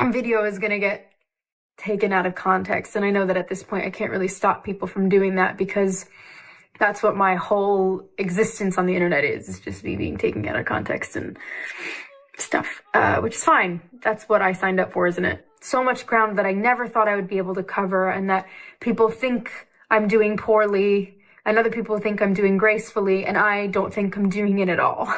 video is going to get taken out of context. And I know that at this point I can't really stop people from doing that because that's what my whole existence on the internet is just me being taken out of context and stuff, which is fine. That's what I signed up for, isn't it? So much ground that I never thought I would be able to cover, and that people think I'm doing poorly and other people think I'm doing gracefully, and I don't think I'm doing it at all.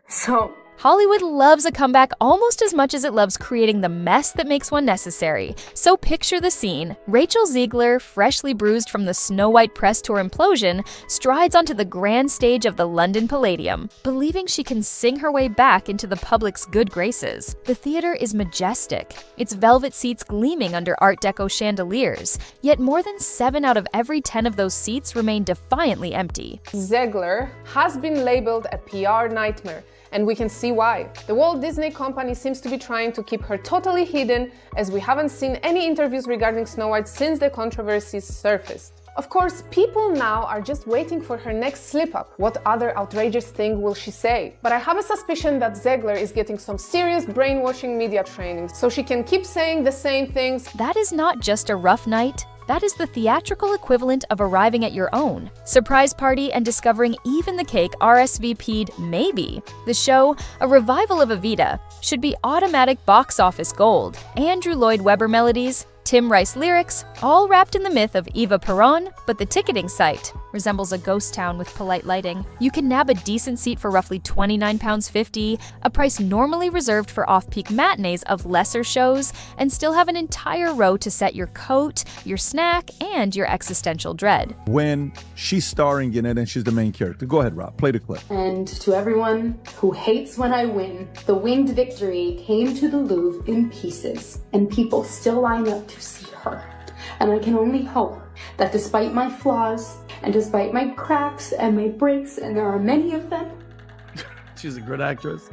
So Hollywood loves a comeback almost as much as it loves creating the mess that makes one necessary. So picture the scene. Rachel Zegler, freshly bruised from the Snow White press tour Implosion, strides onto the grand stage of the London Palladium, believing she can sing her way back into the public's good graces. The theater is majestic, its velvet seats gleaming under art-deco chandeliers, yet more than 7 out of every 10 of those seats remain defiantly empty. Zegler has been labeled a PR nightmare, and we can see why. The Walt Disney Company seems to be trying to keep her totally hidden, as we haven't seen any interviews regarding Snow White since the controversies surfaced. Of course, people now are just waiting for her next slip-up. What other outrageous thing will she say? But I have a suspicion that Zegler is getting some serious brainwashing media training, so she can keep saying the same things. That is not just a rough night. That is the theatrical equivalent of arriving at your own surprise party and discovering even the cake RSVP'd maybe. The show, a revival of Evita, should be automatic box office gold. Andrew Lloyd Webber melodies, Tim Rice lyrics, all wrapped in the myth of Eva Perón, but the ticketing site resembles a ghost town with polite lighting. You can nab a decent seat for roughly £29.50, a price normally reserved for off-peak matinees of lesser shows, and still have an entire row to set your coat, your snack, and your existential dread. When she's starring in it and she's the main character. Go ahead, Rob, play the clip. And to everyone who hates when I win, the winged victory came to the Louvre in pieces, and people still line up to see her. And I can only hope that despite my flaws, and despite my cracks and my breaks, and there are many of them, She's a good actress.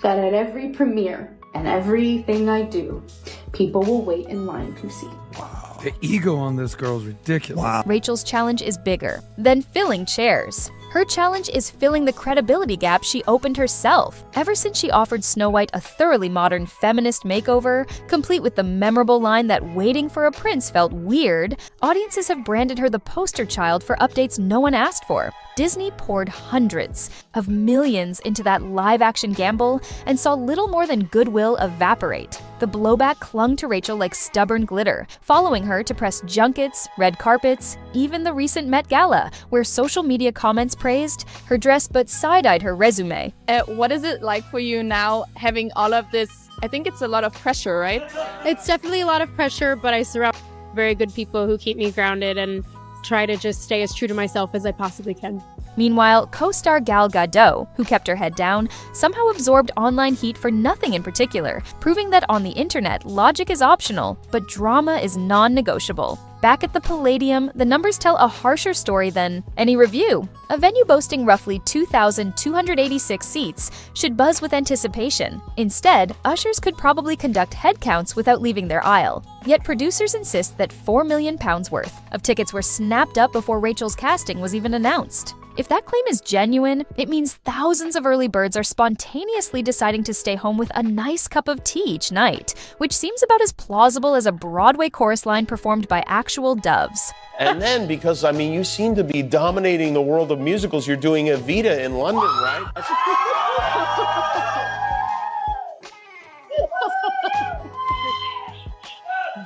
that at every premiere and everything I do, people will wait in line to see. Wow. The ego on this girl is ridiculous. Wow. Rachel's challenge is bigger than filling chairs. Her challenge is filling the credibility gap she opened herself. Ever since she offered Snow White a thoroughly modern feminist makeover, complete with the memorable line that waiting for a prince felt weird, audiences have branded her the poster child for updates no one asked for. Disney poured hundreds of millions into that live-action gamble and saw little more than goodwill evaporate. The blowback clung to Rachel like stubborn glitter, following her to press junkets, red carpets, even the recent Met Gala, where social media comments praised her dress but side-eyed her resume. What is it like for you now having all of this? I think it's a lot of pressure, right? It's definitely a lot of pressure, but I surround very good people who keep me grounded and try to just stay as true to myself as I possibly can. Meanwhile, co-star Gal Gadot, who kept her head down, somehow absorbed online heat for nothing in particular, proving that on the internet, logic is optional, but drama is non-negotiable. Back at the Palladium, the numbers tell a harsher story than any review. A venue boasting roughly 2,286 seats should buzz with anticipation. Instead, ushers could probably conduct head counts without leaving their aisle. Yet producers insist that £4 million worth of tickets were snapped up before Rachel's casting was even announced. If that claim is genuine, it means thousands of early birds are spontaneously deciding to stay home with a nice cup of tea each night, which seems about as plausible as a Broadway chorus line performed by actual doves. And then, because, I mean, you seem to be dominating the world of musicals, you're doing Evita in London, right?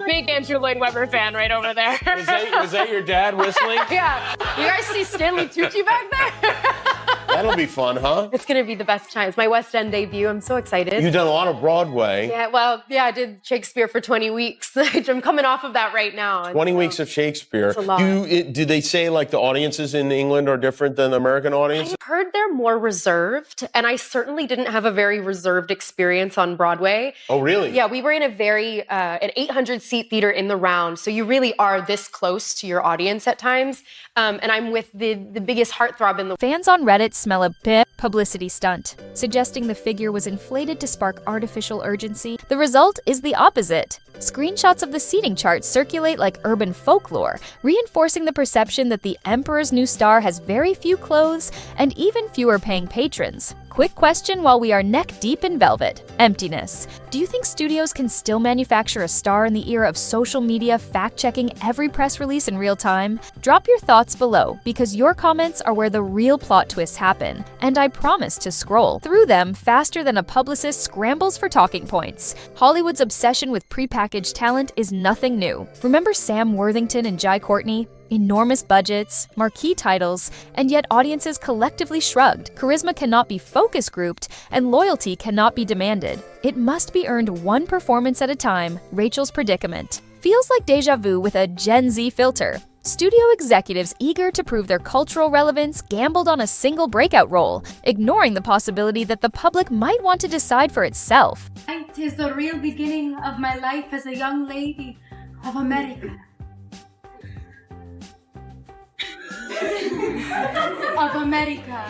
Big Andrew Lloyd Webber fan right over there. Was that your dad whistling? Yeah. You guys see Stanley Tucci back there? That'll be fun, huh? It's gonna be the best time. It's my West End debut. I'm so excited. You've done a lot of Broadway. Yeah, I did Shakespeare for 20 weeks. I'm coming off of that right now. 20 weeks of Shakespeare. It's a lot. Do they say like the audiences in England are different than the American audiences? I've heard they're more reserved, and I certainly didn't have a very reserved experience on Broadway. Oh, really? Yeah, we were in a very, an 800-seat theater in the round, so you really are this close to your audience at times. And I'm with the biggest heartthrob in the... Fans on Reddit smell a bit publicity stunt, suggesting the figure was inflated to spark artificial urgency. The result is the opposite. Screenshots of the seating chart circulate like urban folklore, reinforcing the perception that the Emperor's new star has very few clothes and even fewer paying patrons. Quick question while we are neck deep in velvet. Emptiness. Do you think studios can still manufacture a star in the era of social media fact-checking every press release in real time? Drop your thoughts below, because your comments are where the real plot twists happen, and I promise to scroll through them faster than a publicist scrambles for talking points. Hollywood's obsession with prepackaged talent is nothing new. Remember Sam Worthington and Jai Courtney? Enormous budgets, marquee titles, and yet audiences collectively shrugged. Charisma cannot be focus grouped, and loyalty cannot be demanded. It must be earned one performance at a time. Rachel's predicament feels like deja vu with a Gen Z filter. Studio executives eager to prove their cultural relevance gambled on a single breakout role, ignoring the possibility that the public might want to decide for itself. It is the real beginning of my life as a young lady of America. Of America.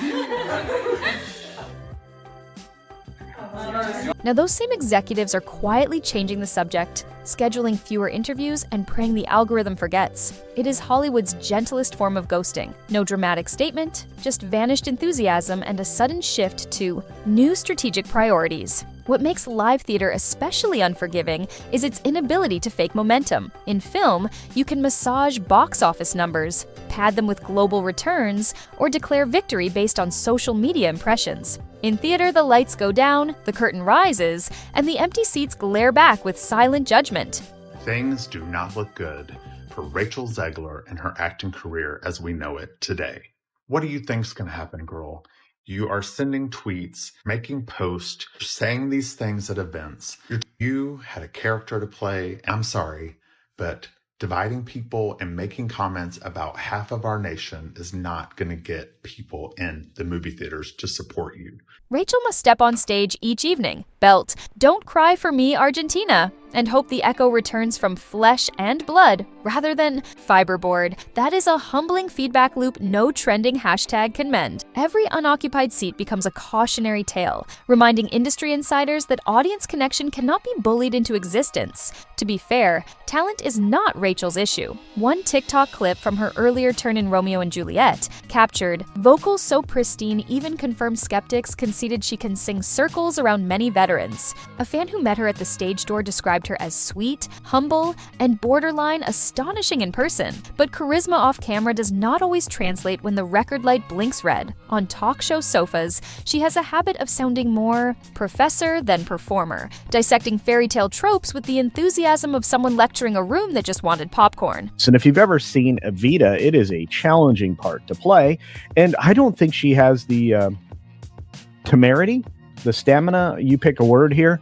Now, those same executives are quietly changing the subject, scheduling fewer interviews, and praying the algorithm forgets. It is Hollywood's gentlest form of ghosting. No dramatic statement, just vanished enthusiasm and a sudden shift to new strategic priorities. What makes live theater especially unforgiving is its inability to fake momentum. In film, you can massage box office numbers, pad them with global returns, or declare victory based on social media impressions. In theater, the lights go down, the curtain rises, and the empty seats glare back with silent judgment. Things do not look good for Rachel Zegler and her acting career as we know it today. What do you think's gonna happen, girl? You are sending tweets, making posts, saying these things at events. You had a character to play. I'm sorry, but dividing people and making comments about half of our nation is not going to get people in the movie theaters to support you. Rachel must step on stage each evening, belt, "Don't cry for me, Argentina," and hope the echo returns from flesh and blood rather than fiberboard. That is a humbling feedback loop no trending hashtag can mend. Every unoccupied seat becomes a cautionary tale, reminding industry insiders that audience connection cannot be bullied into existence. To be fair, talent is not Rachel's issue. One TikTok clip from her earlier turn in Romeo and Juliet captured, "Vocals so pristine even confirmed skeptics conceded she can sing circles around many veterans." A fan who met her at the stage door described her as sweet, humble, and borderline astonishing in person. But charisma off camera does not always translate when the record light blinks red. On talk show sofas, she has a habit of sounding more professor than performer, dissecting fairy tale tropes with the enthusiasm of someone lecturing a room that just wanted popcorn. And if you've ever seen Evita, it is a challenging part to play, and I don't think she has the temerity, the stamina, you pick a word here,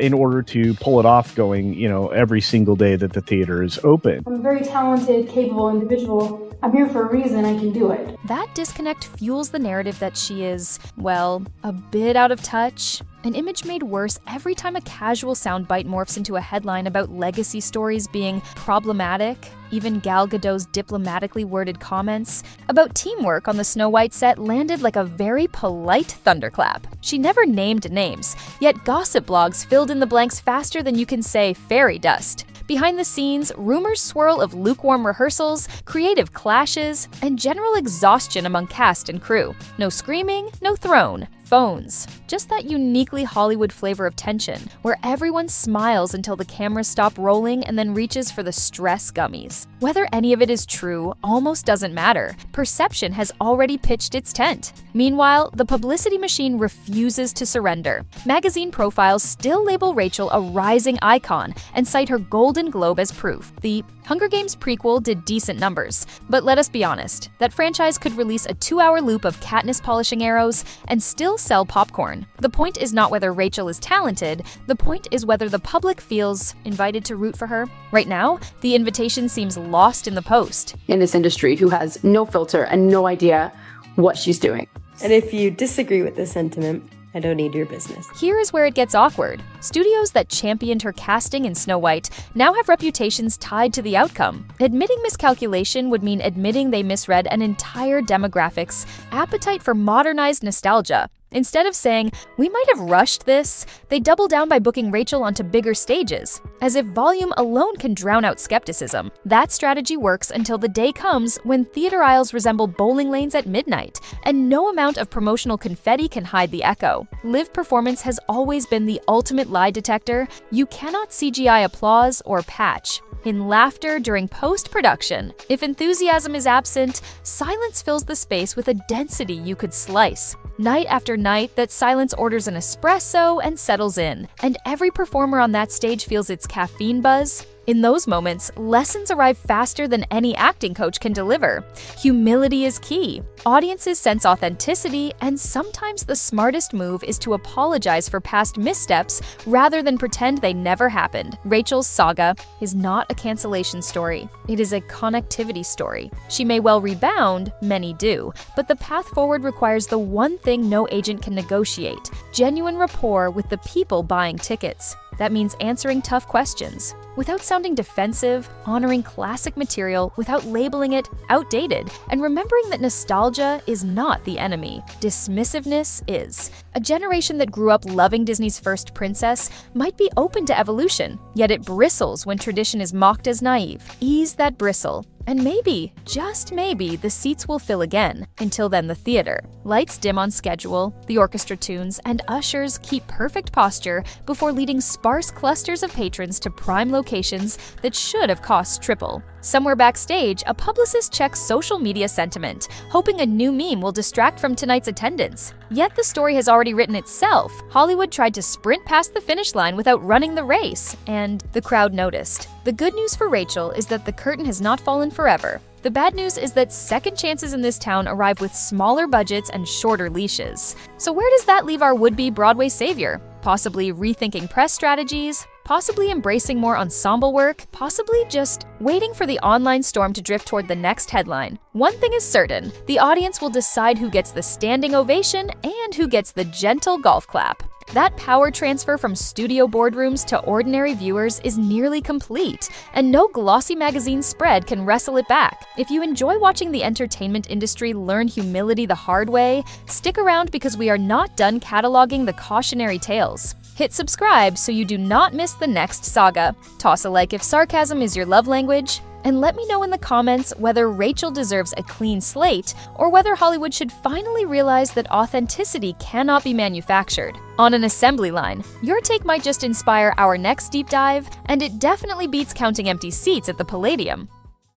in order to pull it off going, every single day that the theater is open. I'm a very talented, capable individual. I'm here for a reason. I can do it. That disconnect fuels the narrative that she is, well, a bit out of touch. An image made worse every time a casual soundbite morphs into a headline about legacy stories being problematic. Even Gal Gadot's diplomatically worded comments about teamwork on the Snow White set landed like a very polite thunderclap. She never named names, yet gossip blogs filled in the blanks faster than you can say fairy dust. Behind the scenes, rumors swirl of lukewarm rehearsals, creative clashes, and general exhaustion among cast and crew. No screaming, no throne. Phones. Just that uniquely Hollywood flavor of tension, where everyone smiles until the cameras stop rolling and then reaches for the stress gummies. Whether any of it is true almost doesn't matter. Perception has already pitched its tent. Meanwhile, the publicity machine refuses to surrender. Magazine profiles still label Rachel a rising icon and cite her Golden Globe as proof. The Hunger Games prequel did decent numbers, but let us be honest, that franchise could release a 2-hour loop of Katniss polishing arrows and still sell popcorn. The point is not whether Rachel is talented, the point is whether the public feels invited to root for her. Right now, the invitation seems lost in the post. In this industry who has no filter and no idea what she's doing. And if you disagree with this sentiment, I don't need your business. Here is where it gets awkward. Studios that championed her casting in Snow White now have reputations tied to the outcome. Admitting miscalculation would mean admitting they misread an entire demographic's appetite for modernized nostalgia. Instead of saying, "We might have rushed this," they double down by booking Rachel onto bigger stages, as if volume alone can drown out skepticism. That strategy works until the day comes when theater aisles resemble bowling lanes at midnight, and no amount of promotional confetti can hide the echo. Live performance has always been the ultimate lie detector. You cannot CGI applause or patch. In laughter during post-production, if enthusiasm is absent, silence fills the space with a density you could slice. Night after night, that silence orders an espresso and settles in, and every performer on that stage feels its caffeine buzz. In those moments, lessons arrive faster than any acting coach can deliver. Humility is key. Audiences sense authenticity, and sometimes the smartest move is to apologize for past missteps rather than pretend they never happened. Rachel's saga is not a cancellation story. It is a connectivity story. She may well rebound, many do, but the path forward requires the one thing no agent can negotiate: genuine rapport with the people buying tickets. That means answering tough questions without sounding defensive, honoring classic material without labeling it outdated, and remembering that nostalgia is not the enemy. Dismissiveness is. A generation that grew up loving Disney's first princess might be open to evolution, yet it bristles when tradition is mocked as naive. Ease that bristle. And maybe, just maybe, the seats will fill again. Until then, the theater. Lights dim on schedule, the orchestra tunes, and ushers keep perfect posture before leading sparse clusters of patrons to prime locations that should have cost triple. Somewhere backstage, a publicist checks social media sentiment, hoping a new meme will distract from tonight's attendance. Yet the story has already written itself. Hollywood tried to sprint past the finish line without running the race, and the crowd noticed. The good news for Rachel is that the curtain has not fallen forever. The bad news is that second chances in this town arrive with smaller budgets and shorter leashes. So where does that leave our would-be Broadway savior? Possibly rethinking press strategies? Possibly embracing more ensemble work? Possibly just waiting for the online storm to drift toward the next headline? One thing is certain, the audience will decide who gets the standing ovation and who gets the gentle golf clap. That power transfer from studio boardrooms to ordinary viewers is nearly complete, and no glossy magazine spread can wrestle it back. If you enjoy watching the entertainment industry learn humility the hard way, stick around because we are not done cataloging the cautionary tales. Hit subscribe so you do not miss the next saga. Toss a like if sarcasm is your love language. And let me know in the comments whether Rachel deserves a clean slate or whether Hollywood should finally realize that authenticity cannot be manufactured. On an assembly line, your take might just inspire our next deep dive, and it definitely beats counting empty seats at the Palladium.